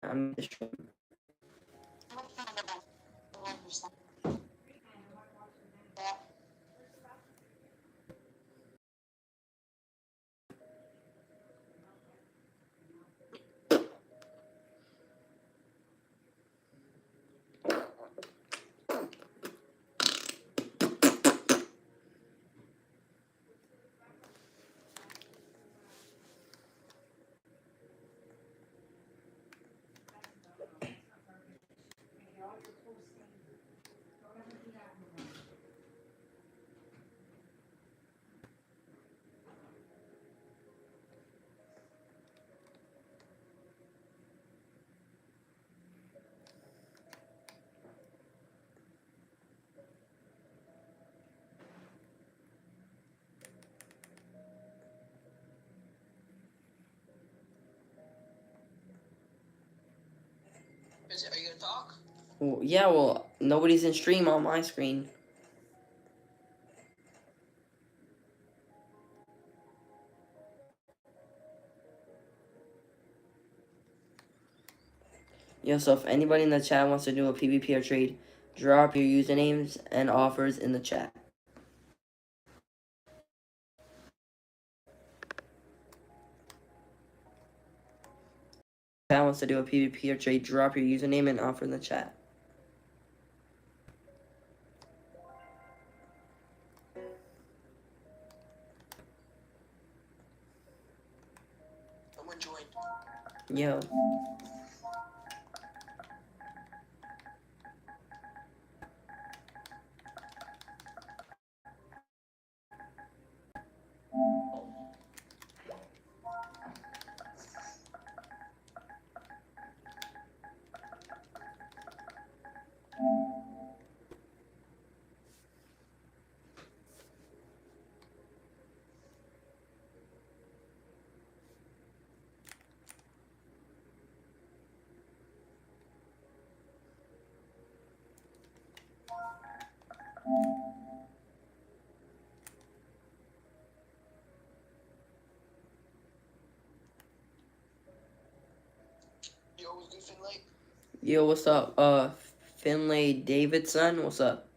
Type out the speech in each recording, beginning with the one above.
I'm the stream. Are you gonna talk? Well, yeah, well, nobody's in stream on my screen. Yeah, so if anybody in the chat wants to do a PvP or trade, drop your usernames and offers in the chat. Chat wants to do a PvP or trade, drop your username and offer in the chat. Someone joined. Yo. Yo, what's good, Finlay? Yo, what's up? Finlay Davidson, what's up?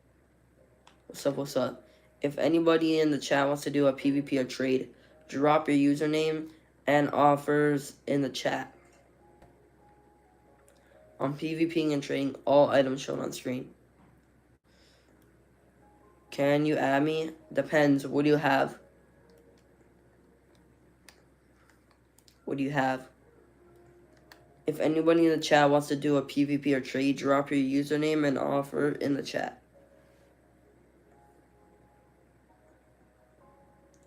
What's up? If anybody in the chat wants to do a PvP or trade, drop your username and offers in the chat. I'm PvPing and trading all items shown on screen. Can you add me? Depends. What do you have? What do you have? If anybody in the chat wants to do a PvP or trade, drop your username and offer in the chat.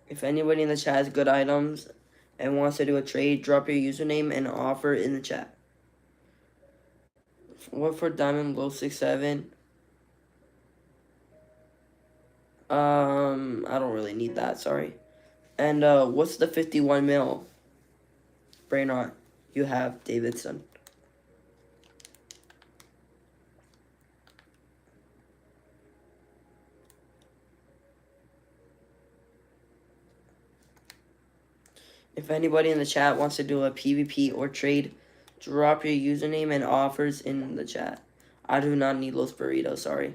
If anybody in the chat has good items and wants to do a trade, drop your username and offer in the chat. What for Diamond Low 67? I don't really need that, sorry. And what's the 51 mil? Brainrot, you have Davidson. If anybody in the chat wants to do a PvP or trade, drop your username and offers in the chat. I do not need Los Burritos, sorry.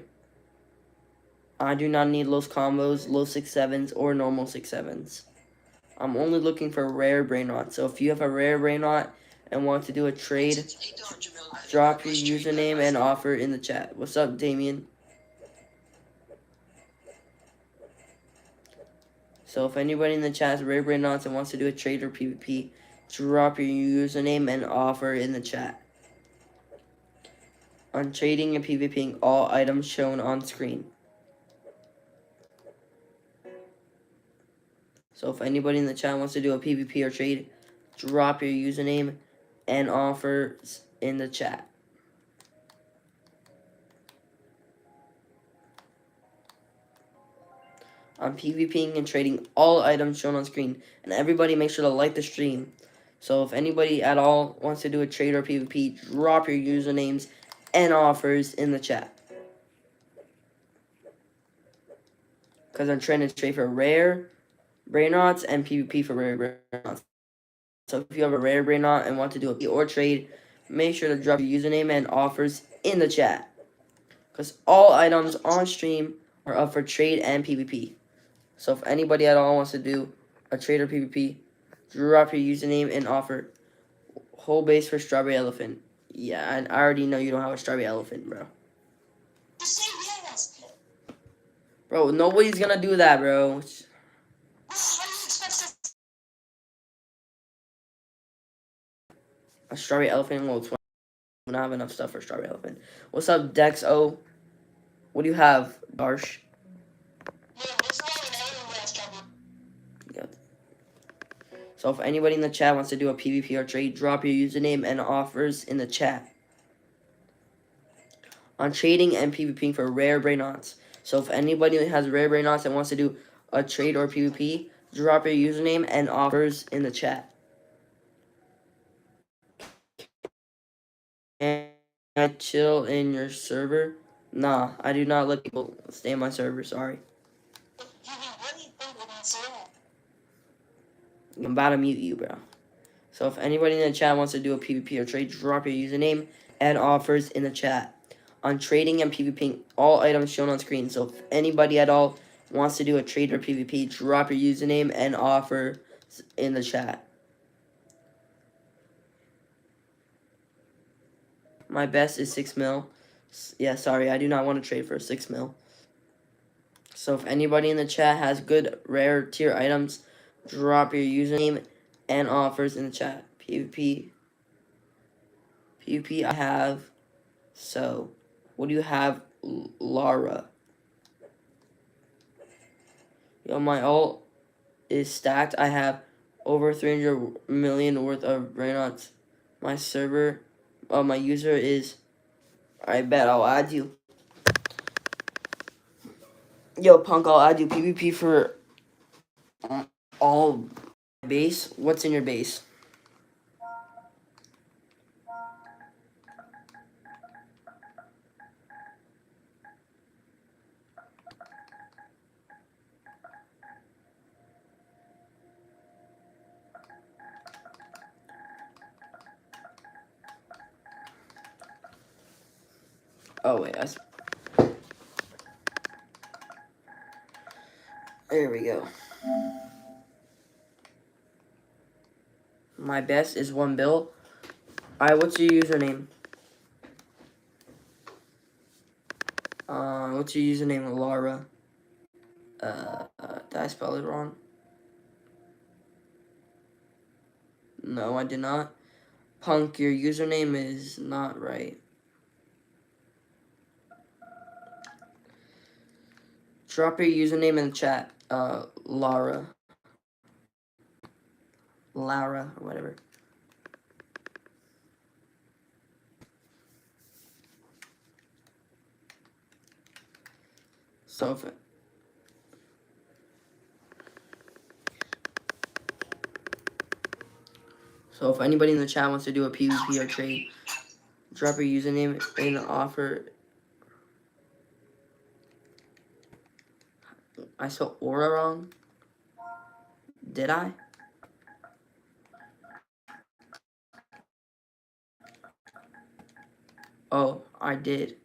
I do not need Los Combos, Los 6-7s, or normal 6-7s. I'm only looking for rare Brainrot. So if you have a rare Brainrot and want to do a trade, drop your username and offer in the chat. What's up, Damien? So if anybody in the chat has rare Brainrots and wants to do a trade or PvP, drop your username and offer in the chat. I'm trading and PvPing all items shown on screen. So if anybody in the chat wants to do a PvP or trade, drop your username and offers in the chat. I'm PvPing and trading all items shown on screen. And everybody make sure to like the stream. So if anybody at all wants to do a trade or PvP, drop your usernames and offers in the chat. Because I'm trying to trade for rare Brainrots and PvP for rare Brainrots. So if you have a rare Brainrot and want to do a or trade, make sure to drop your username and offers in the chat. Because all items on stream are up for trade and PvP. So if anybody at all wants to do a trade or PvP, drop your username and offer. Whole base for Strawberry Elephant. Yeah, and I already know you don't have a Strawberry Elephant, bro. Just say yes. Bro, nobody's gonna do that, bro. How do you expect us? A Strawberry Elephant will we don't have enough stuff for Strawberry Elephant. What's up, Dex O? What do you have, Darsh? Man, there's not an item last trouble. Yeah. So if anybody in the chat wants to do a PvP or trade, drop your username and offers in the chat. On trading and PvPing for rare Brainrots. So if anybody has rare Brainrots and wants to do a trade or PvP, drop your username and offers in the chat. And I chill in your server? Nah, I do not let people stay in my server, sorry. What do you think when I say that? I'm about to mute you, bro. So if anybody in the chat wants to do a PvP or trade, drop your username and offers in the chat. On trading and PvPing, all items shown on screen. So if anybody at all wants to do a trade or PvP, drop your username and offer in the chat. My best is 6 mil. Yeah, sorry, I do not want to trade for 6 mil. So if anybody in the chat has good rare tier items, drop your username and offers in the chat. PvP I have. So, what do you have, Lara? Yo, my ult is stacked. I have over 300 million worth of Brainrots. My server, my user is. I bet I'll add you. Yo, Punk, I'll add you. PvP for all base. What's in your base? Oh wait, there we go. My best is 1 bill. Alright, what's your username? What's your username, Lara? Did I spell it wrong? No, I did not. Punk, your username is not right. Drop your username in the chat. Lara, or whatever. So if anybody in the chat wants to do a PvP or trade, drop your username in the offer. I spelled Aura wrong. Did I? Oh, I did.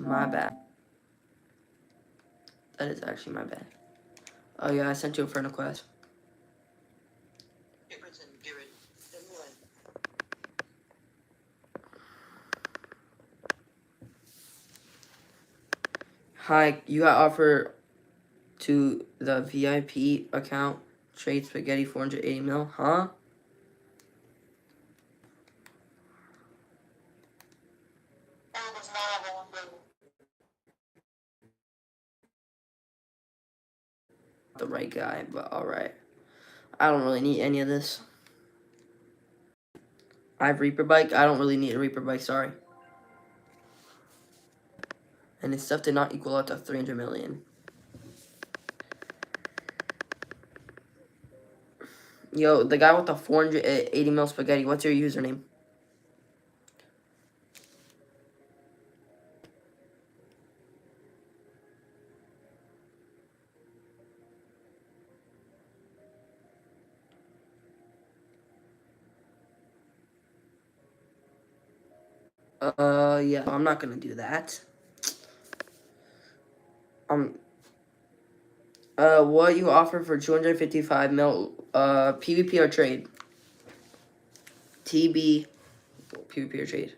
My bad. That is actually my bad. Oh yeah, I sent you a friend request. Hi, you got offer to the VIP account. Trade spaghetti 480 mil, huh? The right guy, but alright. I don't really need any of this. I have Reaper Bike. I don't really need a Reaper Bike, sorry. And his stuff did not equal out to 300 million. Yo, the guy with the 480 mil spaghetti, what's your username? Yeah, I'm not gonna do that. What you offer for 255 mil, PvP or trade? TB, PvP or trade?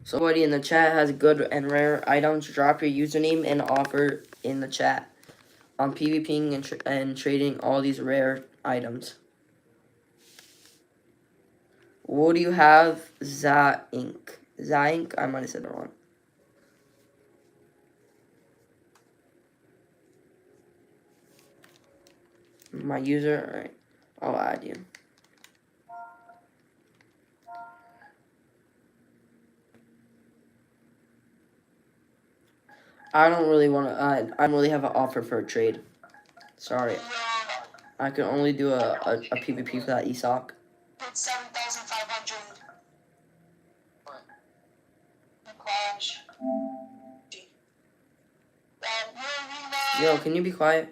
Somebody in the chat has good and rare items. Drop your username and offer in the chat. I'm PvPing and trading all these rare items. What do you have? Zaink. Zaink? I might have said it wrong. My user? Alright. I'll add you. I don't really want to. I don't really have an offer for a trade. Sorry. I can only do a PvP for that ESOC. It's 7,500. Clash. Yo, can you be quiet?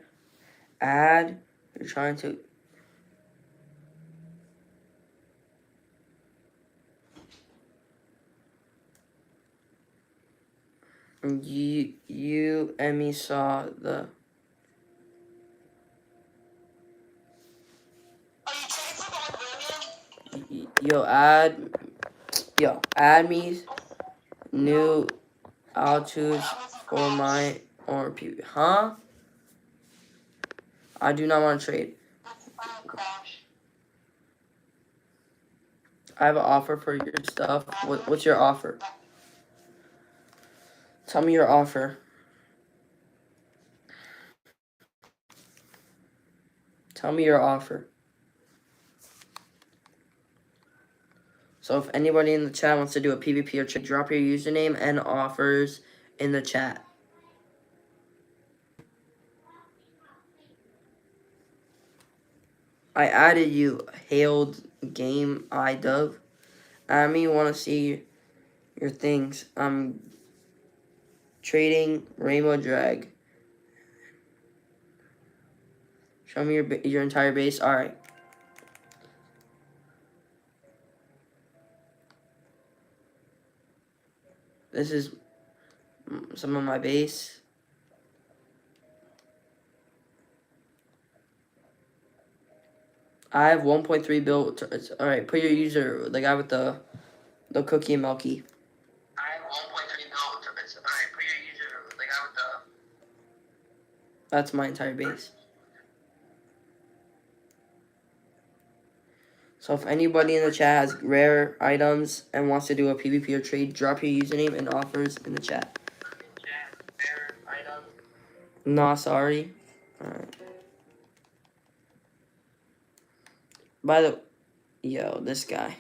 Add. You're trying to. You and me saw the. Are you trading for 1 million? Add me new altitudes for my or PvP. Huh? I do not want to trade. Crash. I have an offer for your stuff. What's your offer? Tell me your offer. Tell me your offer. So if anybody in the chat wants to do a PvP or trade, drop your username and offers in the chat. I added you, hailed game iDove. I mean, want to see your things. I'm trading Rainbow Drag. Show me your entire base. All right. This is some of my base. I have 1.3 built. All right, put your user, the guy with the cookie and milky. I have 1.3 built. All right, put your user, the guy with the. That's my entire base. So if anybody in the chat has rare items and wants to do a PvP or trade, drop your username and offers in the chat. Rare items. Nah, sorry. Alright. By the yo, this guy.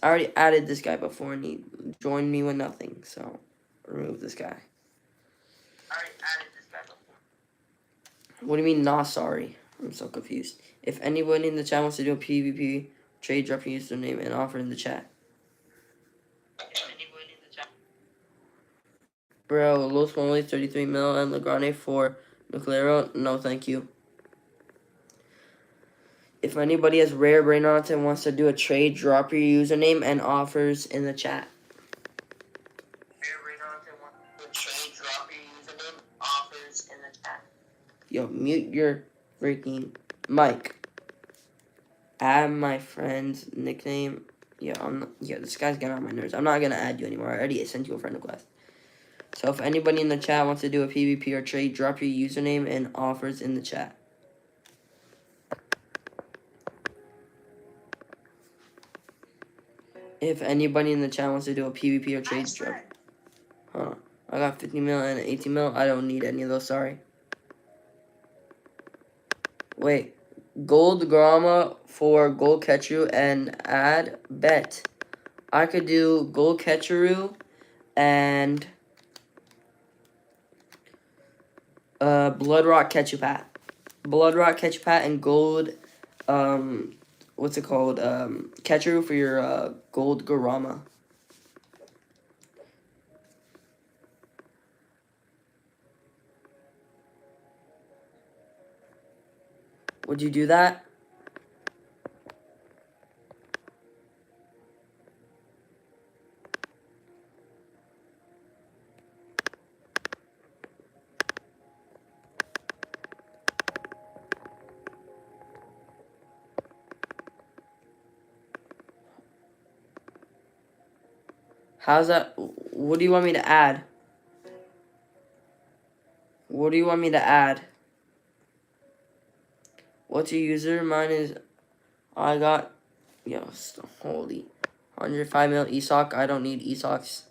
I already added this guy before and he joined me with nothing, so remove this guy. I already added this guy before. What do you mean, nah, sorry? I'm so confused. If anyone in the chat wants to do a PvP trade, drop your username and offer in the chat. Bro, Los Moles 33 mil and Legrande for Nuclearo. No, thank you. If anybody has rare Brainrot and wants to do a trade, drop your username and offers in the chat. Rare Brainrot and wants to do a trade, drop your username, offers in the chat. Yo, mute your freaking mic. Add my friend's nickname. Yeah, this guy's getting on my nerves. I'm not gonna add you anymore. I already sent you a friend request. So if anybody in the chat wants to do a PvP or trade, drop your username and offers in the chat. If anybody in the chat wants to do a PvP or trade, drop. Huh. I got 50 mil and 18 mil. I don't need any of those, sorry. Wait, gold grama for gold Ketchu and add bet. I could do gold Ketcheru and Bloodrot Ketchup hat. Bloodrot Ketchup hat and gold what's it called? Ketcheru for your gold Garama. Would you do that? How's that? What do you want me to add? What do you want me to add? What's your user? Mine is, I got, yo, holy, 105 mil ESOC. I don't need ESOCs.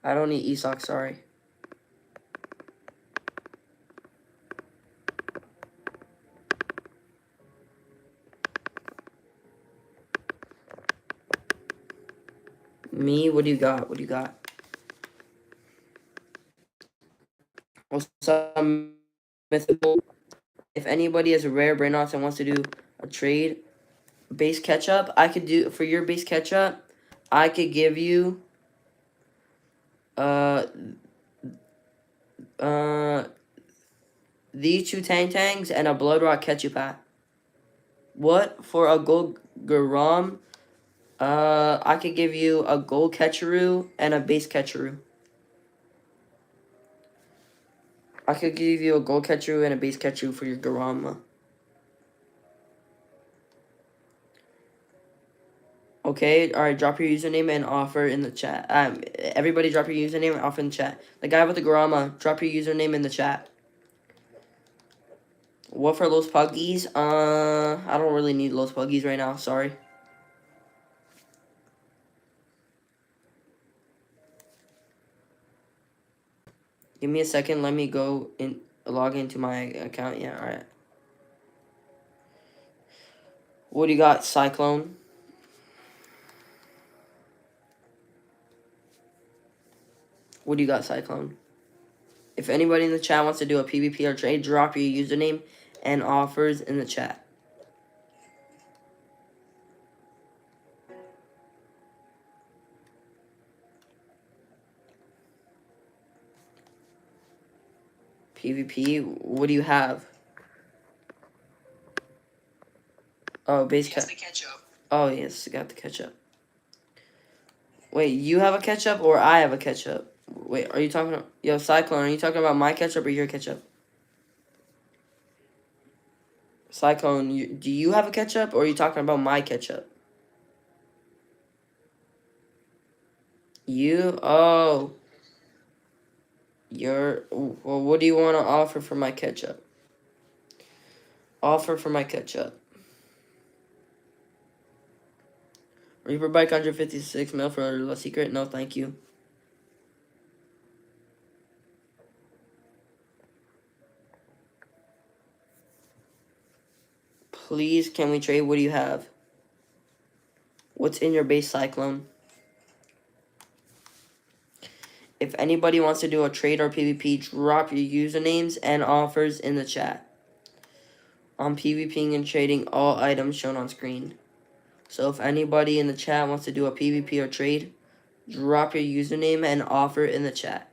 I don't need ESOC, sorry. Me, what do you got? What do you got? Some mythical. If anybody has a rare Brainrot and wants to do a trade, base catch-up, I could do, for your base catch-up, I could give you, these two Tangs and a Bloodrot Ketchup hat. What? For a gold Garam, I could give you a gold Ketcheru and a base Ketcheru. I could give you a gold Ketcheru and a base Ketcheru for your Garama. Okay, alright, drop your username and offer in the chat. Everybody drop your username and offer in the chat. The guy with the Garama, drop your username in the chat. What for Los Puggies? I don't really need Los Puggies right now, sorry. Give me a second, let me go in, log into my account. Yeah, alright. What do you got, Cyclone? What do you got, Cyclone? If anybody in the chat wants to do a PvP or trade, drop your username and offers in the chat. PvP, what do you have? Oh, base ketchup. Oh, yes, I got the ketchup. Wait, you have a ketchup or I have a ketchup? Wait, are you talking about... Yo, Cyclone, are you talking about my ketchup or your ketchup? Cyclone, do you have a ketchup or are you talking about my ketchup? You? Oh. You're... Well, what do you want to offer for my ketchup? Offer for my ketchup. Reaper Bike 156 mil for La Secret? No, thank you. Please, can we trade? What do you have? What's in your base, Cyclone? If anybody wants to do a trade or PvP, drop your usernames and offers in the chat. I'm PvPing and trading all items shown on screen. So if anybody in the chat wants to do a PvP or trade, drop your username and offer in the chat.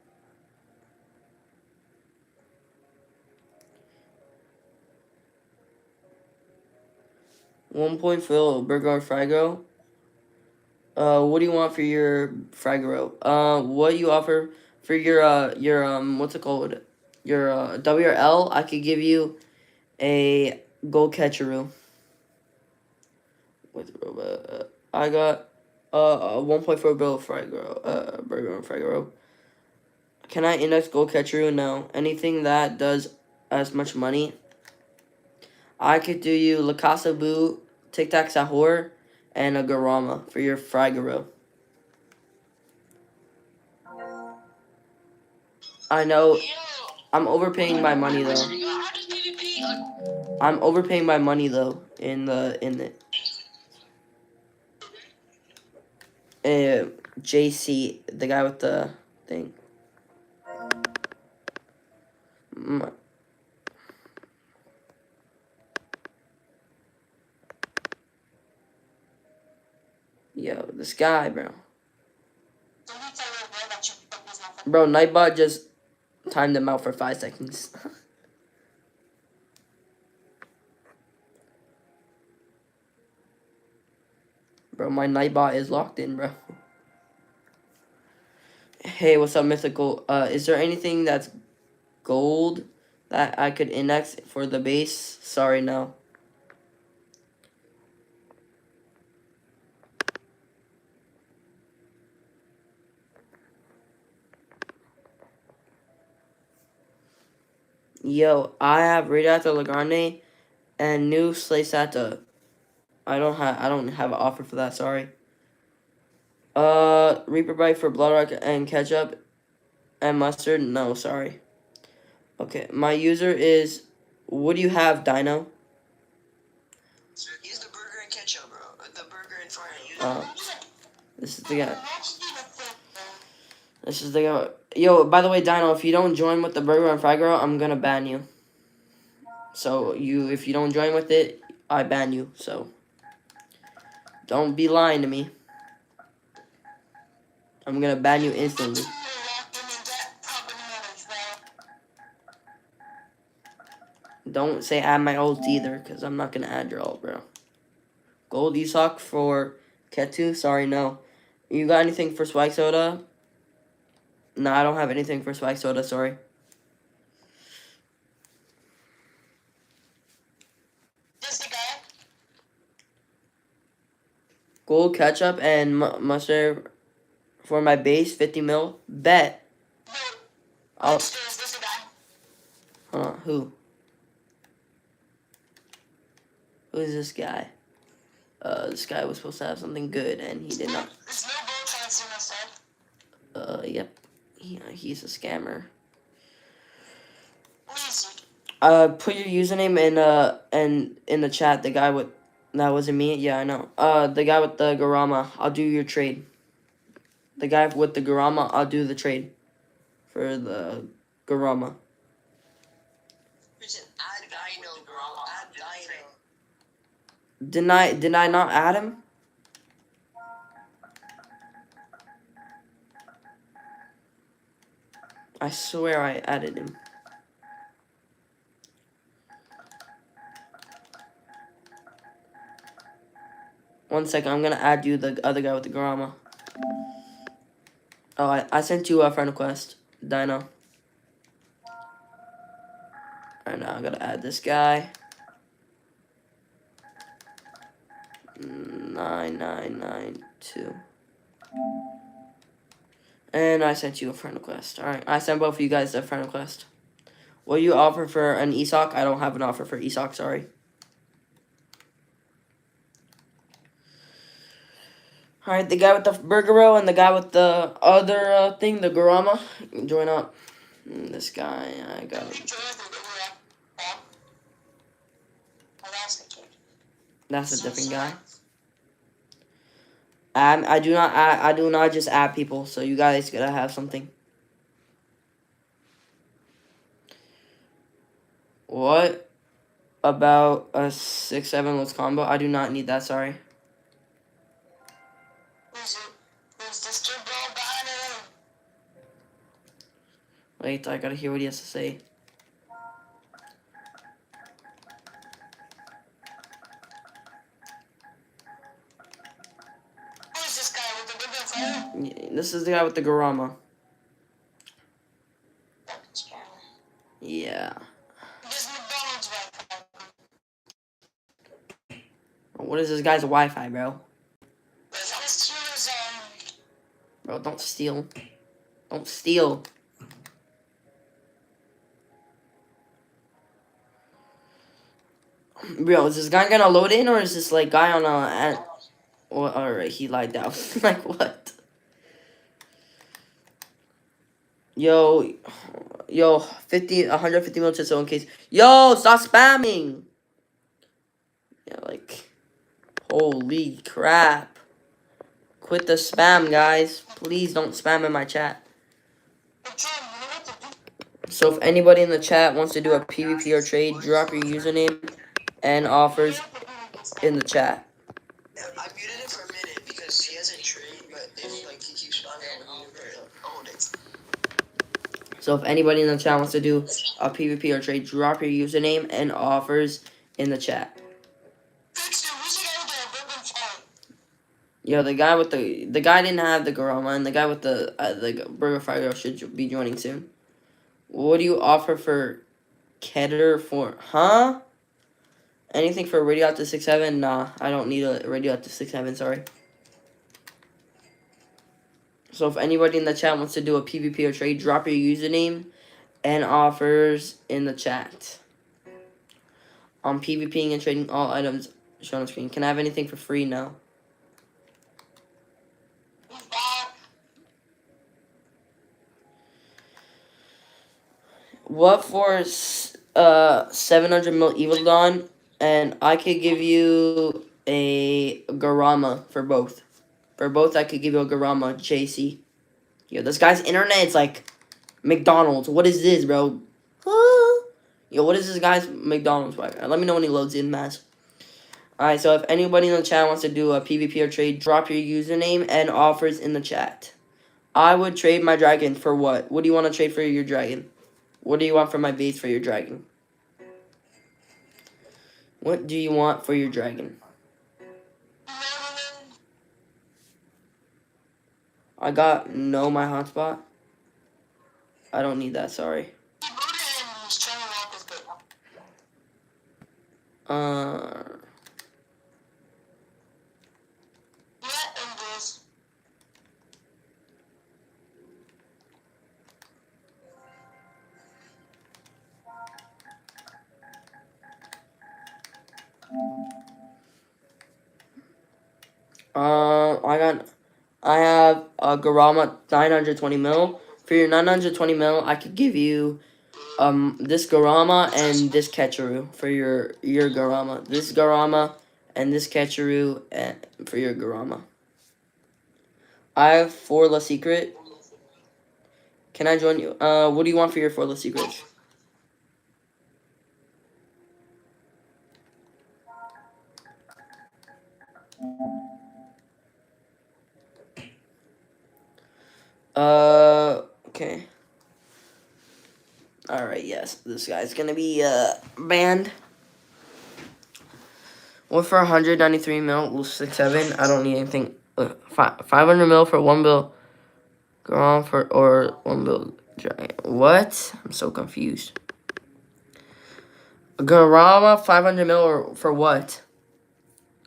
Phil, Burger Frago. What do you want for your Fragero? What do you offer for your what's it called? Your WRL? I could give you a gold catcheroo. With I got a 1.4 bill Fragero, Burger and Fragero. Can I index gold catcheroo? No. Anything that does as much money. I could do you La Casa Boo, Tic Tac Sahur, and a Garama for your Fragero. I know. Ew. I'm overpaying my money though. How does PvP look? I'm overpaying my money though in the JC, the guy with the thing. Mm, Yo, this guy, bro. Don't you tell your boy that you put this nothing? Bro, Nightbot just timed them out for 5 seconds. Bro, my Nightbot is locked in, bro. Hey, what's up, Mythical? Is there anything that's gold that I could index for the base? Sorry, no. Yo, I have Radioactive Lagrande and new Slaysata. I don't have an offer for that, sorry. Reaper Bite for Bloodrock and ketchup and mustard? No, sorry. Okay, my user is, what do you have, Dino? Use the burger and ketchup, bro. The burger and fry. This is the guy. This is the guy. Yo, by the way, Dino, if you don't join with the burger and fry girl, I'm gonna ban you. So if you don't join with it, I ban you. So don't be lying to me. I'm gonna ban you instantly. Don't say add my ult either, because I'm not gonna add your ult, bro. Gold Esoc for Ketu? Sorry, no. You got anything for Swag Soda? No, I don't have anything for Swag Soda, sorry. This the guy? Gold ketchup and mustard for my base, 50 mil. Bet. No. I'll, Is this the guy? hold on, who? Who is this guy? This guy was supposed to have something good, and he did not. It's no gold transfer instead. Yep. He's a scammer. Who is he? Put your username in the chat. The guy with, that wasn't me. Yeah, I know. The guy with the Garama. I'll do your trade. The guy with the Garama. I'll do the trade for the Garama. Listen, add Dino, bro. Add Dino. Did I not add him? I swear I added him. One second, I'm gonna add you, the other guy with the Garama. Oh, I sent you a friend request, Dino. Alright, now I'm gonna add this guy. 9992. And I sent you a friend request. Alright, I sent both of you guys a friend request. Will you offer for an ESOC? I don't have an offer for ESOC, sorry. Alright, the guy with the burger roll and the guy with the other thing, the Garama, join up. This guy, I got him. That's a different guy. I do not just add people, so you guys gotta have something. What about a 6-7 let's combo? I do not need that, sorry. Who's this kid bro behind him? Wait, I gotta hear what he has to say. Who's this guy with the big phone? This is the guy with the Garama. Fucking scammer. Yeah. This McDonald's Wi-Fi. What is this guy's Wi-Fi, bro? This here is Bro, don't steal. Don't steal. Bro, is this guy gonna load in, or is this like guy on a? Well, alright, he lied down. Like what? Yo, 150 mil just so in case. Yo, stop spamming. Yeah, like, holy crap. Quit the spam, guys. Please don't spam in my chat. But John, you know what to do? So if anybody in the chat wants to do a PvP or trade, drop your username and offers in the chat. I muted him for a minute because he hasn't trained, but if like he keeps spamming, I'm gonna hold it. So if anybody in the chat wants to do a PvP or trade, drop your username and offers in the chat. Fixer, who's the guy with the broken phone? Yo, the guy didn't have the Garama, and the guy with the Burger Fry Girl should be joining soon. What do you offer for Keter for? Huh? Anything for Radioactive 6-7? Nah, I don't need a Radioactive 6-7, sorry. So if anybody in the chat wants to do a PvP or trade, drop your username and offers in the chat. I'm PvPing and trading all items shown on screen. Can I have anything for free? No. Who's back? What for 700 mil Evil Dawn? And I could give you a Garama for both. For both, I could give you a Garama JC. Yo, this guy's internet is like McDonald's. What is this, bro? Huh? Yo, what is this guy's McDonald's? Let me know when he loads in, Mass. Alright, so if anybody in the chat wants to do a PvP or trade, drop your username and offers in the chat. I would trade my dragon for what? What do you want to trade for your dragon? What do you want for my base for your dragon? What do you want for your dragon? I got no my hotspot. I don't need that, sorry. He booted and he's trying to lock his bit. Yeah, and this. I have a Garama 920 mil. For your 920 mil, I could give you this Garama and this Ketcheru for your Garama. This Garama and this Ketcheru for your Garama. I have 4 La Secret. Can I join you? What do you want for your 4 La Secrets? Okay. Alright, yes. This guy's gonna be, banned. What for 193 mil? 6-7. I don't need anything. 500 mil for 1 bill. Go on for, or 1 bill. Giant. What? I'm so confused. Garama 500 mil or for what?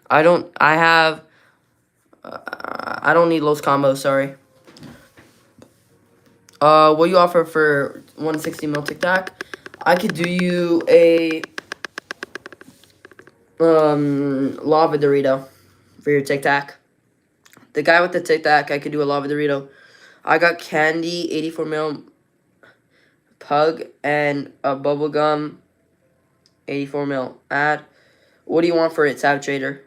I don't need Los combos, sorry. What do you offer for 160 mil Tic Tac? I could do you a lava Dorito for your Tic Tac. The guy with the Tic Tac, I could do a lava Dorito. I got candy, 84 mil pug, and a bubblegum, 84 mil. Add. What do you want for it, Sav Trader?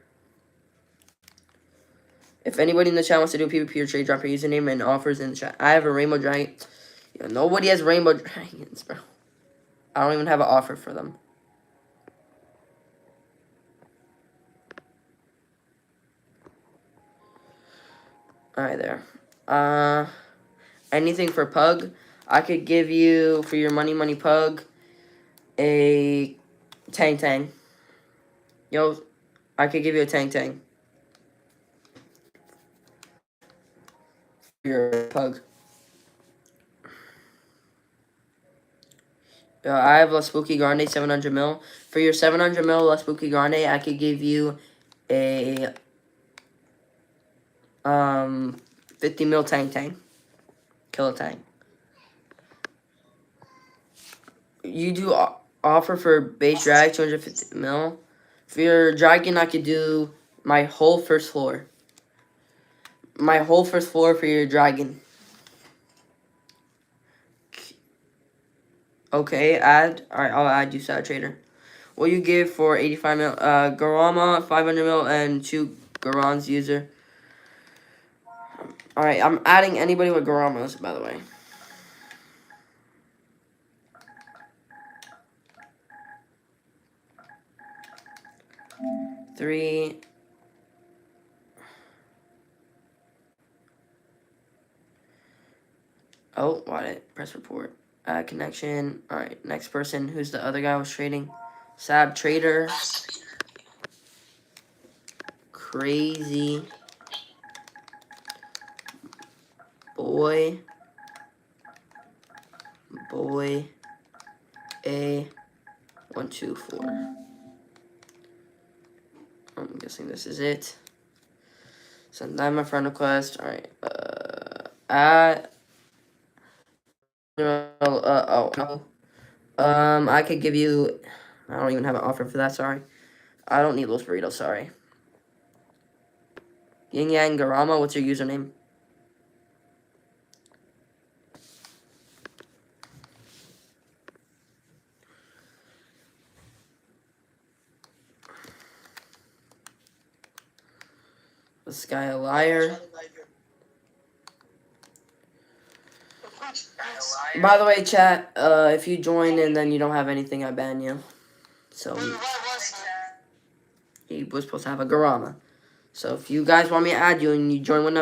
If anybody in the chat wants to do a PvP or trade, drop your username and offers in the chat. I have a rainbow dragon. Yo, nobody has rainbow dragons, bro. I don't even have an offer for them. Alright, there. Anything for Pug? I could give you, for your money Pug, a Tang. Yo, I could give you a Tang. Your Pug. I have La Spooky Grande, 700 mil. For your 700 mil La Spooky Grande, I could give you a 50 mil Tang. Kill a Tang. You do offer for base drag, 250 mil. For your dragon, I could do my whole first floor. My whole first floor for your dragon. Okay, add. All right, I'll add you, Sad Trader. What you give for 85 mil? Garama, 500 mil, and 2 Garans user. All right, I'm adding anybody with Garamas, by the way. Three. Oh, why did it press report? Add connection. All right, next person. Who's the other guy I was trading? Sab Trader. Crazy. Boy. A. 124. I'm guessing this is it. Send that my friend request. All right. I could give you. I don't even have an offer for that. Sorry. I don't need those burritos. Sorry. Yin Yang Garama. What's your username? This guy a liar. By the way, chat. If you join and then you don't have anything, I ban you. So What was it? he was supposed to have a Garama. So if you guys want me to add you and you join with nothing.